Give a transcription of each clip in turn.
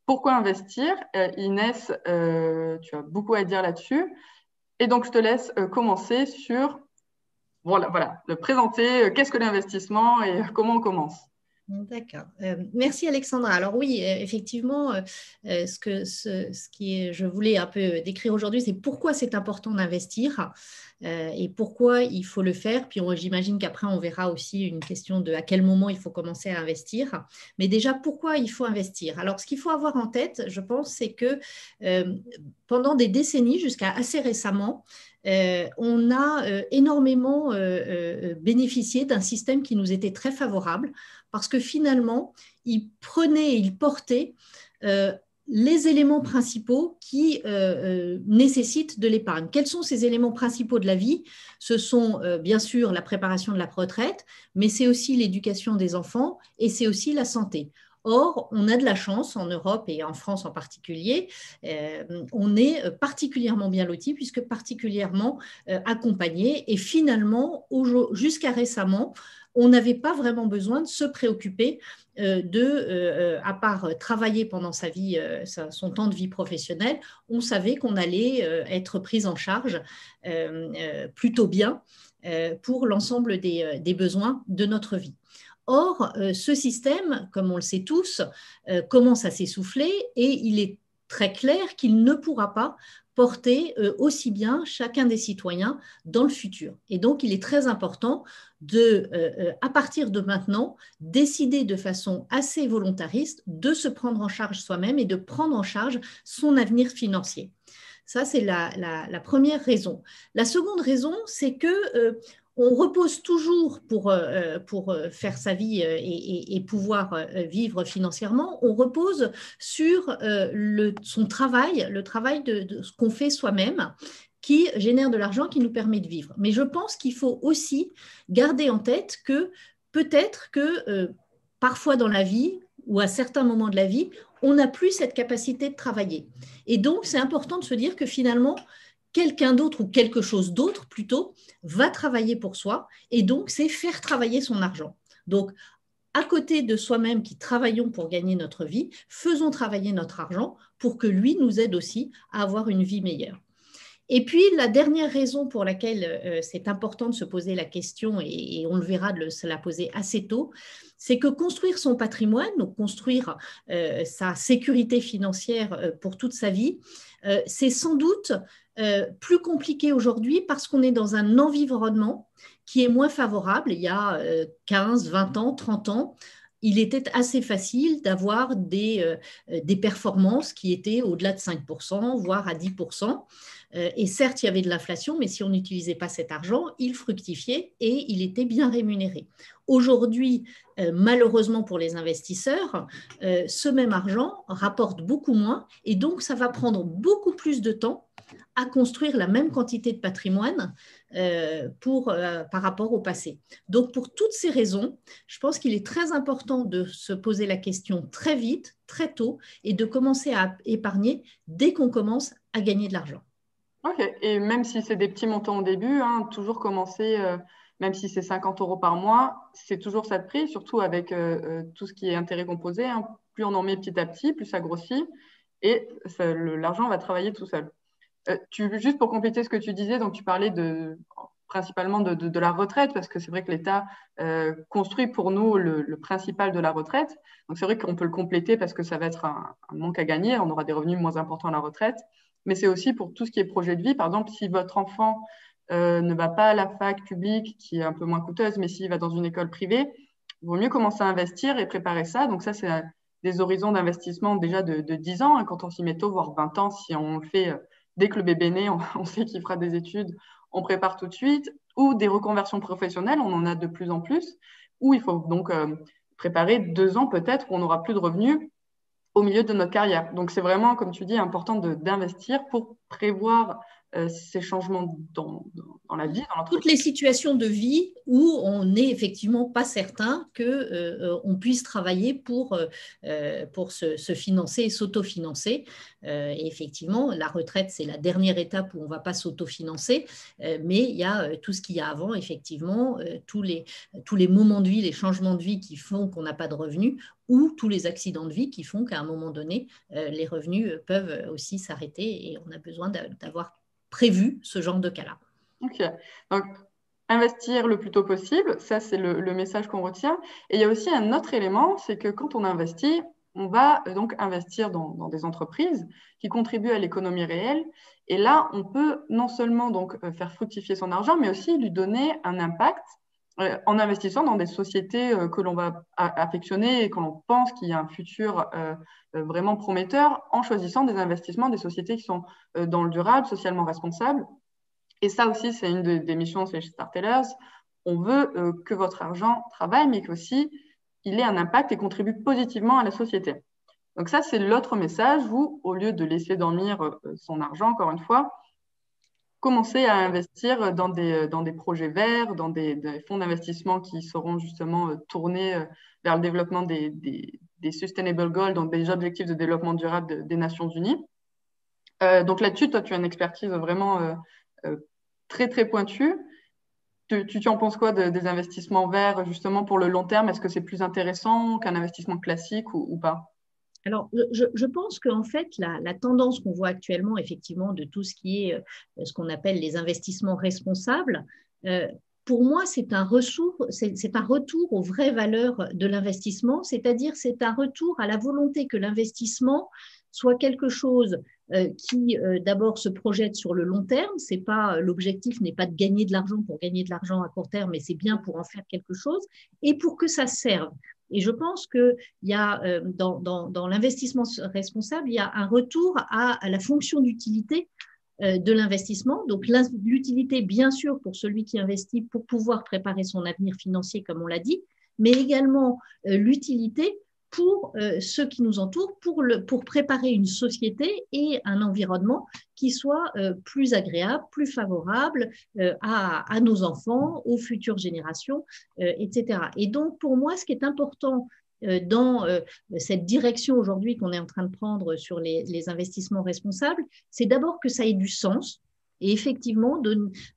pourquoi investir? Inès, tu as beaucoup à dire là-dessus. Et donc, je te laisse commencer sur, voilà, le présenter, qu'est-ce que l'investissement et comment on commence. D'accord. Merci Alexandra. Alors oui, effectivement, je voulais un peu décrire aujourd'hui, c'est pourquoi c'est important d'investir et pourquoi il faut le faire. Puis j'imagine qu'après, on verra aussi une question de à quel moment il faut commencer à investir. Mais déjà, pourquoi il faut investir? Alors, ce qu'il faut avoir en tête, je pense, c'est que pendant des décennies, jusqu'à assez récemment, on a énormément bénéficié d'un système qui nous était très favorable parce que finalement, il prenait et il portait les éléments principaux qui nécessitent de l'épargne. Quels sont ces éléments principaux de la vie? Ce sont bien sûr la préparation de la retraite, mais c'est aussi l'éducation des enfants et c'est aussi la santé. Or, on a de la chance en Europe et en France en particulier, on est particulièrement bien loti puisque particulièrement accompagné et finalement, jusqu'à récemment, on n'avait pas vraiment besoin de se préoccuper à part travailler pendant sa vie, son temps de vie professionnelle, on savait qu'on allait être prise en charge plutôt bien pour l'ensemble des besoins de notre vie. Or, ce système, comme on le sait tous, commence à s'essouffler et il est très clair qu'il ne pourra pas porter aussi bien chacun des citoyens dans le futur. Et donc, il est très important à partir de maintenant, décider de façon assez volontariste de se prendre en charge soi-même et de prendre en charge son avenir financier. Ça, c'est la première raison. La seconde raison, c'est que on repose toujours pour faire sa vie et pouvoir vivre financièrement, on repose sur son travail, le travail de ce qu'on fait soi-même, qui génère de l'argent qui nous permet de vivre. Mais je pense qu'il faut aussi garder en tête que peut-être que parfois dans la vie ou à certains moments de la vie, on n'a plus cette capacité de travailler. Et donc, c'est important de se dire que finalement, quelqu'un d'autre ou quelque chose d'autre plutôt va travailler pour soi et donc c'est faire travailler son argent. Donc, à côté de soi-même qui travaillons pour gagner notre vie, faisons travailler notre argent pour que lui nous aide aussi à avoir une vie meilleure. Et puis, la dernière raison pour laquelle c'est important de se poser la question, et on le verra de se la poser assez tôt, c'est que construire son patrimoine, donc construire sa sécurité financière pour toute sa vie, c'est sans doute plus compliqué aujourd'hui parce qu'on est dans un environnement qui est moins favorable. Il y a 15, 20 ans, 30 ans, il était assez facile d'avoir des performances qui étaient au-delà de 5%, voire à 10%. Et certes, il y avait de l'inflation, mais si on n'utilisait pas cet argent, il fructifiait et il était bien rémunéré. Aujourd'hui, malheureusement pour les investisseurs, ce même argent rapporte beaucoup moins et donc ça va prendre beaucoup plus de temps à construire la même quantité de patrimoine par rapport au passé. Donc, pour toutes ces raisons, je pense qu'il est très important de se poser la question très vite, très tôt, et de commencer à épargner dès qu'on commence à gagner de l'argent. Ok, et même si c'est des petits montants au début, hein, toujours commencer, même si c'est 50 € par mois, c'est toujours ça de prix, surtout avec tout ce qui est intérêt composé. Hein. Plus on en met petit à petit, plus ça grossit et l'argent va travailler tout seul. Juste pour compléter ce que tu disais, donc tu parlais principalement de la retraite, parce que c'est vrai que l'État construit pour nous le principal de la retraite. Donc c'est vrai qu'on peut le compléter parce que ça va être un manque à gagner, on aura des revenus moins importants à la retraite, mais c'est aussi pour tout ce qui est projet de vie. Par exemple, si votre enfant ne va pas à la fac publique, qui est un peu moins coûteuse, mais s'il va dans une école privée, il vaut mieux commencer à investir et préparer ça. Donc ça, c'est des horizons d'investissement déjà de 10 ans, hein, quand on s'y met tôt, voire 20 ans, si on le fait dès que le bébé est né, on sait qu'il fera des études, on prépare tout de suite, ou des reconversions professionnelles, on en a de plus en plus, où il faut donc préparer 2 ans peut-être où on n'aura plus de revenus au milieu de notre carrière. Donc c'est vraiment, comme tu dis, important d'investir pour prévoir ces changements dans la vie, dans l'entreprise. Toutes les situations de vie où on n'est effectivement pas certain qu'on puisse travailler pour se financer et s'autofinancer. Et effectivement, la retraite, c'est la dernière étape où on ne va pas s'autofinancer, mais il y a tout ce qu'il y a avant, effectivement, tous les moments de vie, les changements de vie qui font qu'on n'a pas de revenus, ou tous les accidents de vie qui font qu'à un moment donné, les revenus peuvent aussi s'arrêter et on a besoin d'avoir prévu ce genre de cas-là. Ok, donc investir le plus tôt possible, ça c'est le message qu'on retient. Et il y a aussi un autre élément, c'est que quand on investit, on va donc investir dans des entreprises qui contribuent à l'économie réelle. Et là, on peut non seulement donc faire fructifier son argent, mais aussi lui donner un impact en investissant dans des sociétés que l'on va affectionner et que l'on pense qu'il y a un futur vraiment prometteur, en choisissant des investissements, des sociétés qui sont dans le durable, socialement responsables. Et ça aussi, c'est une des missions chez Startellers. On veut que votre argent travaille, mais qu'aussi il ait un impact et contribue positivement à la société. Donc ça, c'est l'autre message. Vous, au lieu de laisser dormir son argent, encore une fois, commencer à investir dans des projets verts, dans des fonds d'investissement qui seront justement tournés vers le développement des Sustainable Goals, donc des objectifs de développement durable des Nations Unies. Donc là-dessus, toi, tu as une expertise vraiment très, très pointue. Tu en penses quoi des investissements verts, justement, pour le long terme? Est-ce que c'est plus intéressant qu'un investissement classique ou pas? Alors, je pense qu'en fait, la tendance qu'on voit actuellement, effectivement, de tout ce qui est ce qu'on appelle les investissements responsables, pour moi, c'est un retour aux vraies valeurs de l'investissement, c'est-à-dire c'est un retour à la volonté que l'investissement soit quelque chose qui d'abord se projette sur le long terme. L'objectif n'est pas de gagner de l'argent pour gagner de l'argent à court terme, mais c'est bien pour en faire quelque chose et pour que ça serve. Et je pense qu'il y a dans l'investissement responsable, il y a un retour à la fonction d'utilité de l'investissement. Donc l'utilité, bien sûr, pour celui qui investit pour pouvoir préparer son avenir financier, comme on l'a dit, mais également l'utilité pour ceux qui nous entourent, pour préparer une société et un environnement qui soit plus agréable, plus favorable à nos enfants, aux futures générations, etc. Et donc, pour moi, ce qui est important dans cette direction aujourd'hui qu'on est en train de prendre sur les investissements responsables, c'est d'abord que ça ait du sens. Et effectivement,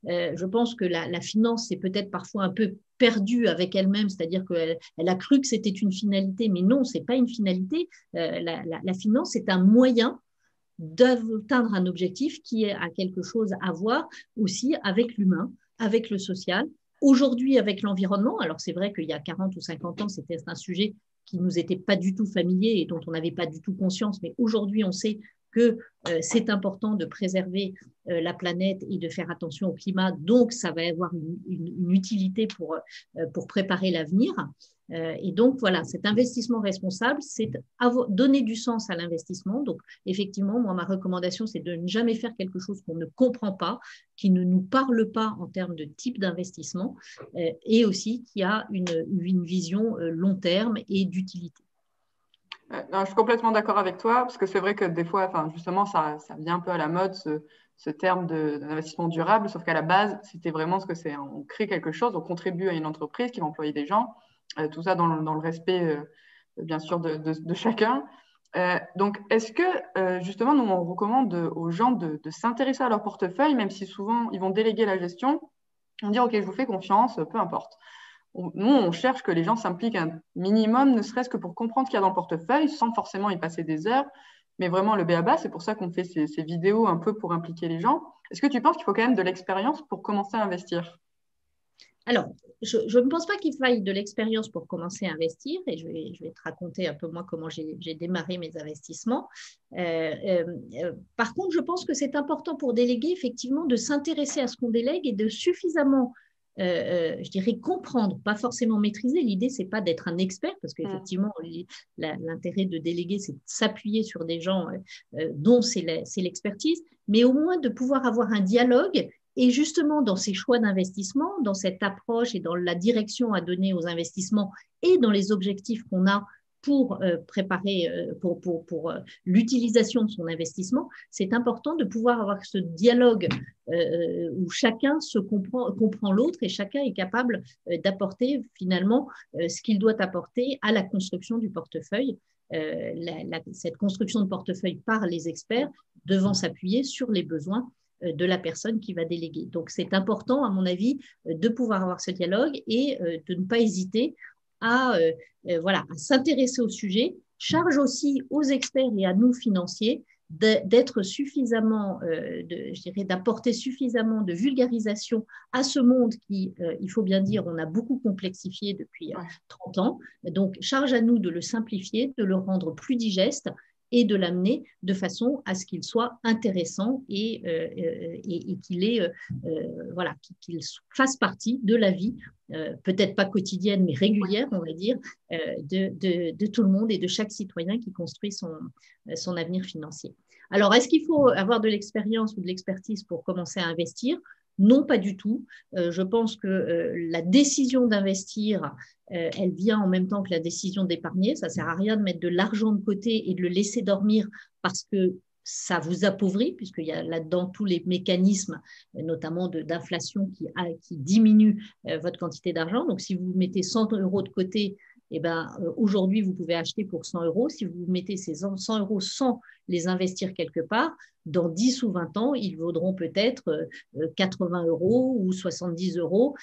je pense que la finance, c'est peut-être parfois un peu perdue avec elle-même, c'est-à-dire qu'elle a cru que c'était une finalité, mais non, ce n'est pas une finalité. La finance, c'est un moyen d'atteindre un objectif qui a quelque chose à voir aussi avec l'humain, avec le social, aujourd'hui avec l'environnement. Alors c'est vrai qu'il y a 40 ou 50 ans, c'était un sujet qui ne nous était pas du tout familier et dont on n'avait pas du tout conscience, mais aujourd'hui on sait que c'est important de préserver la planète et de faire attention au climat, donc ça va avoir une utilité pour préparer l'avenir. Et donc, voilà, cet investissement responsable, c'est donner du sens à l'investissement. Donc, effectivement, moi, ma recommandation, c'est de ne jamais faire quelque chose qu'on ne comprend pas, qui ne nous parle pas en termes de type d'investissement, et aussi qui a une vision long terme et d'utilité. Non, je suis complètement d'accord avec toi, parce que c'est vrai que des fois, justement, ça vient un peu à la mode, ce terme d'investissement durable, sauf qu'à la base, c'était vraiment ce que c'est. On crée quelque chose, on contribue à une entreprise qui va employer des gens, tout ça dans le respect, bien sûr, de chacun. Donc, est-ce que, justement, nous, on recommande aux gens de s'intéresser à leur portefeuille, même si souvent, ils vont déléguer la gestion, on dit, OK, je vous fais confiance, peu importe. Nous, on cherche que les gens s'impliquent un minimum, ne serait-ce que pour comprendre ce qu'il y a dans le portefeuille, sans forcément y passer des heures, mais vraiment le b.a.-ba, c'est pour ça qu'on fait ces vidéos un peu pour impliquer les gens. Est-ce que tu penses qu'il faut quand même de l'expérience pour commencer à investir? Alors, je ne pense pas qu'il faille de l'expérience pour commencer à investir, et je vais te raconter un peu moi comment j'ai démarré mes investissements. Par contre, je pense que c'est important pour déléguer, effectivement, de s'intéresser à ce qu'on délègue et de suffisamment je dirais comprendre, pas forcément maîtriser. L'idée, c'est pas d'être un expert, parce qu'effectivement, l'intérêt de déléguer, c'est de s'appuyer sur des gens dont c'est l'expertise, mais au moins de pouvoir avoir un dialogue. Et justement, dans ces choix d'investissement, dans cette approche et dans la direction à donner aux investissements et dans les objectifs qu'on a pour préparer, pour l'utilisation de son investissement, c'est important de pouvoir avoir ce dialogue où chacun comprend l'autre et chacun est capable d'apporter finalement ce qu'il doit apporter à la construction du portefeuille. Cette construction de portefeuille par les experts devant s'appuyer sur les besoins de la personne qui va déléguer. Donc, c'est important, à mon avis, de pouvoir avoir ce dialogue et de ne pas hésiter à s'intéresser au sujet. Charge aussi aux experts et à nous financiers d'être suffisamment, d'apporter suffisamment de vulgarisation à ce monde qui, il faut bien dire, on a beaucoup complexifié depuis 30 ans. Donc, charge à nous de le simplifier, de le rendre plus digeste et de l'amener de façon à ce qu'il soit intéressant et qu'il fasse partie de la vie, peut-être pas quotidienne, mais régulière, on va dire, de tout le monde et de chaque citoyen qui construit son avenir financier. Alors, est-ce qu'il faut avoir de l'expérience ou de l'expertise pour commencer à investir ? Non, pas du tout. Je pense que la décision d'investir, elle vient en même temps que la décision d'épargner. Ça ne sert à rien de mettre de l'argent de côté et de le laisser dormir parce que ça vous appauvrit, puisqu'il y a là-dedans tous les mécanismes, notamment d'inflation qui diminuent votre quantité d'argent. Donc, si vous mettez 100 € de côté, aujourd'hui, vous pouvez acheter pour 100 €. Si vous mettez ces 100 € sans les investir quelque part, dans 10 ou 20 ans, ils vaudront peut-être 80 € ou 70 €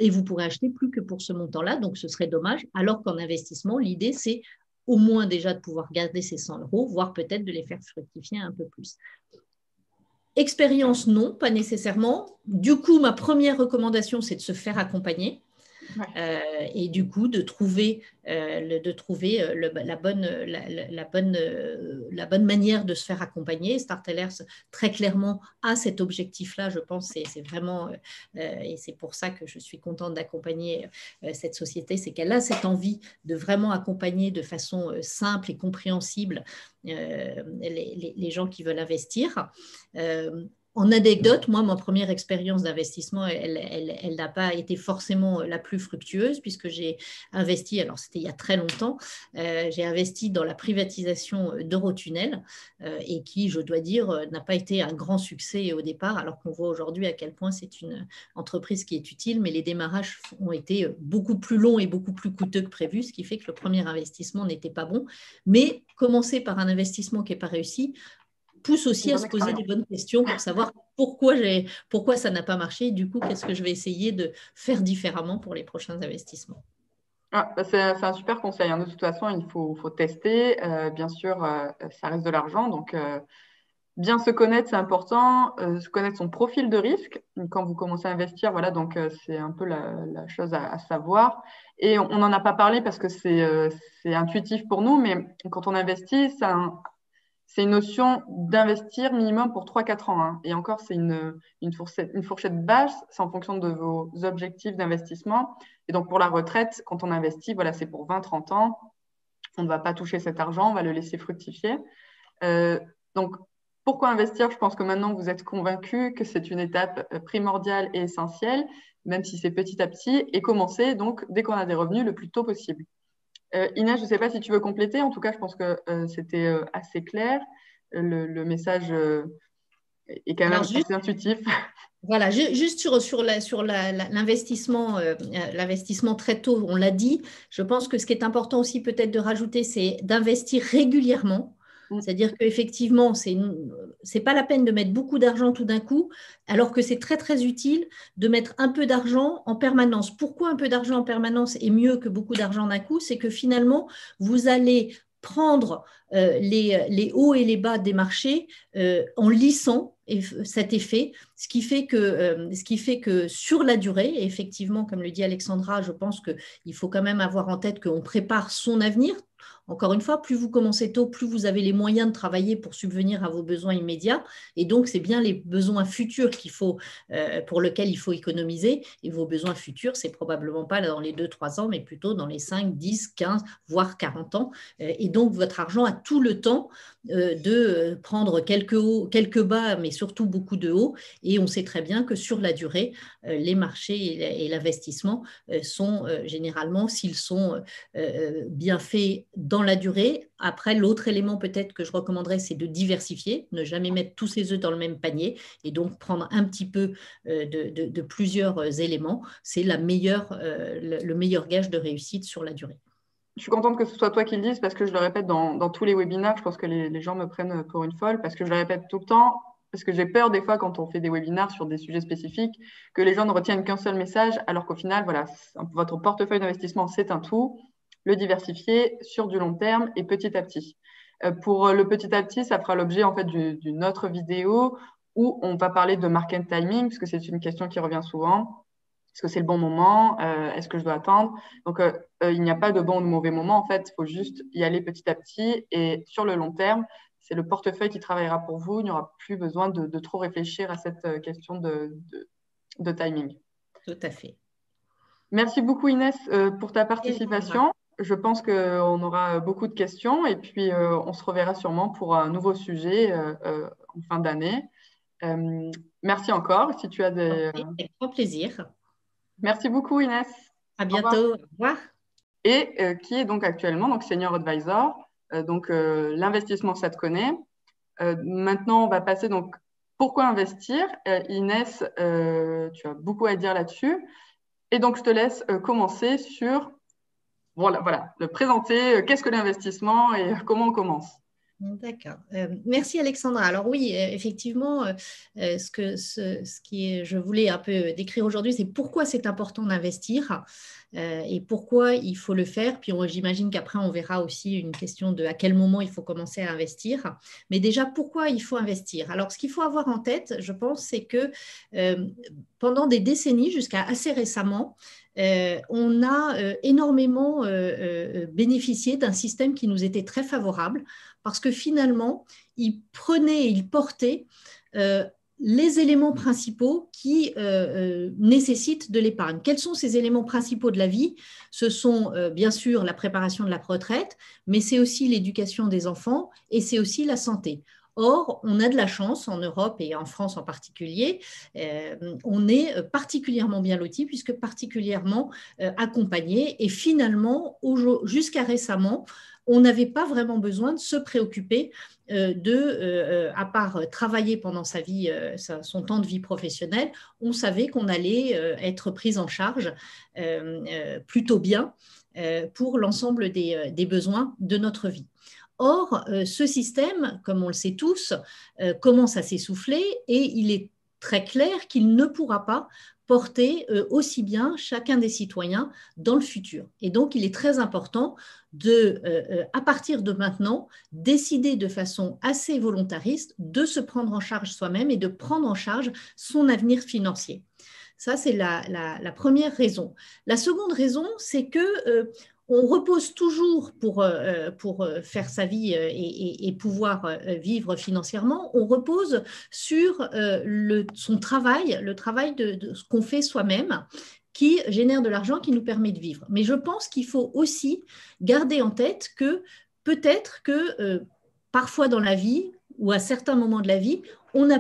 et vous pourrez acheter plus que pour ce montant-là. Donc, ce serait dommage. Alors qu'en investissement, l'idée, c'est au moins déjà de pouvoir garder ces 100 €, voire peut-être de les faire fructifier un peu plus. Expérience, non, pas nécessairement. Du coup, ma première recommandation, c'est de se faire accompagner. Et du coup de trouver la bonne manière de se faire accompagner. Startellers très clairement a cet objectif-là, je pense, c'est vraiment et c'est pour ça que je suis contente d'accompagner cette société, c'est qu'elle a cette envie de vraiment accompagner de façon simple et compréhensible les gens qui veulent investir. En anecdote, moi, ma première expérience d'investissement, elle n'a pas été forcément la plus fructueuse puisque j'ai investi, alors c'était il y a très longtemps, j'ai investi dans la privatisation d'Eurotunnel et qui, je dois dire, n'a pas été un grand succès au départ, alors qu'on voit aujourd'hui à quel point c'est une entreprise qui est utile, mais les démarrages ont été beaucoup plus longs et beaucoup plus coûteux que prévu, ce qui fait que le premier investissement n'était pas bon. Mais commencer par un investissement qui n'est pas réussi pousse aussi à se poser des bonnes questions pour savoir pourquoi ça n'a pas marché et du coup, qu'est-ce que je vais essayer de faire différemment pour les prochains investissements. C'est un super conseil. De toute façon, il faut tester. Bien sûr, ça reste de l'argent. Donc, bien se connaître, c'est important. Se connaître son profil de risque. Quand vous commencez à investir, voilà, donc c'est un peu la chose à savoir. Et on n'en a pas parlé parce que c'est intuitif pour nous, mais quand on investit, c'est une notion d'investir minimum pour 3-4 ans. Et encore, c'est une fourchette basse, c'est en fonction de vos objectifs d'investissement. Et donc, pour la retraite, quand on investit, voilà, c'est pour 20-30 ans. On ne va pas toucher cet argent, on va le laisser fructifier. Donc, pourquoi investir ? Je pense que maintenant, vous êtes convaincus que c'est une étape primordiale et essentielle, même si c'est petit à petit, et commencer donc dès qu'on a des revenus le plus tôt possible. Inès, je ne sais pas si tu veux compléter. En tout cas, je pense que c'était assez clair. Le message est quand même assez intuitif. Voilà, juste sur l'investissement, l'investissement très tôt, on l'a dit. Je pense que ce qui est important aussi peut-être de rajouter, c'est d'investir régulièrement. C'est-à-dire qu'effectivement, c'est pas la peine de mettre beaucoup d'argent tout d'un coup, alors que c'est très, très utile de mettre un peu d'argent en permanence. Pourquoi un peu d'argent en permanence est mieux que beaucoup d'argent d'un coup ? C'est que finalement, vous allez prendre les hauts et les bas des marchés en lissant cet effet, ce qui fait que sur la durée, et effectivement, comme le dit Alexandra, je pense qu'il faut quand même avoir en tête qu'on prépare son avenir. Encore une fois, plus vous commencez tôt, plus vous avez les moyens de travailler pour subvenir à vos besoins immédiats. Et donc, c'est bien les besoins futurs pour lesquels il faut économiser. Et vos besoins futurs, c'est probablement pas dans les 2-3 ans, mais plutôt dans les 5, 10, 15, voire 40 ans. Et donc, votre argent a tout le temps de prendre quelques hauts, quelques bas, mais surtout beaucoup de hauts. Et on sait très bien que sur la durée, les marchés et l'investissement sont généralement, s'ils sont bien faits dans la durée. Après, l'autre élément peut-être que je recommanderais, c'est de diversifier, ne jamais mettre tous ses œufs dans le même panier et donc prendre un petit peu de plusieurs éléments. C'est le meilleur gage de réussite sur la durée. Je suis contente que ce soit toi qui le dises parce que je le répète dans tous les webinaires. Je pense que les gens me prennent pour une folle parce que je le répète tout le temps. Parce que j'ai peur des fois quand on fait des webinaires sur des sujets spécifiques que les gens ne retiennent qu'un seul message alors qu'au final, voilà, votre portefeuille d'investissement, c'est un tout. Le diversifier sur du long terme et petit à petit. Pour le petit à petit, ça fera l'objet en fait d'une autre vidéo où on va parler de market timing parce que c'est une question qui revient souvent. Est-ce que c'est le bon moment? Est-ce que je dois attendre? Donc, il n'y a pas de bon ou de mauvais moment. En fait, il faut juste y aller petit à petit. Et sur le long terme, c'est le portefeuille qui travaillera pour vous. Il n'y aura plus besoin de trop réfléchir à cette question de timing. Tout à fait. Merci beaucoup, Inès, pour ta participation. Je pense qu'on aura beaucoup de questions et puis on se reverra sûrement pour un nouveau sujet en fin d'année. Merci encore. Si tu as des... Avec grand plaisir. Merci beaucoup, Inès. À bientôt. Au revoir. Et qui est donc actuellement donc Senior Advisor. L'investissement, ça te connaît. Maintenant, on va passer donc pourquoi investir. Inès, tu as beaucoup à dire là-dessus. Et donc, je te laisse commencer sur de présenter qu'est-ce que l'investissement et comment on commence. D'accord. Merci Alexandra. Alors oui, effectivement, je voulais un peu décrire aujourd'hui, c'est pourquoi c'est important d'investir et pourquoi il faut le faire. Puis j'imagine qu'après, on verra aussi une question de à quel moment il faut commencer à investir. Mais déjà, pourquoi il faut investir? Alors, ce qu'il faut avoir en tête, je pense, c'est que pendant des décennies, jusqu'à assez récemment, on a énormément bénéficié d'un système qui nous était très favorable parce que finalement, il prenait et il portait les éléments principaux qui nécessitent de l'épargne. Quels sont ces éléments principaux de la vie? Ce sont bien sûr la préparation de la retraite, mais c'est aussi l'éducation des enfants et c'est aussi la santé. Or, on a de la chance en Europe et en France en particulier, on est particulièrement bien loti puisque particulièrement accompagné et finalement, jusqu'à récemment, on n'avait pas vraiment besoin de se préoccuper à part travailler pendant sa vie, son temps de vie professionnelle, on savait qu'on allait être pris en charge plutôt bien pour l'ensemble des besoins de notre vie. Or, ce système, comme on le sait tous, commence à s'essouffler et il est très clair qu'il ne pourra pas porter aussi bien chacun des citoyens dans le futur. Et donc, il est très important à partir de maintenant, décider de façon assez volontariste de se prendre en charge soi-même et de prendre en charge son avenir financier. Ça, c'est la première raison. La seconde raison, c'est que on repose toujours pour faire sa vie et pouvoir vivre financièrement, on repose sur son travail, le travail de ce qu'on fait soi-même, qui génère de l'argent qui nous permet de vivre. Mais je pense qu'il faut aussi garder en tête que peut-être que parfois dans la vie ou à certains moments de la vie, on a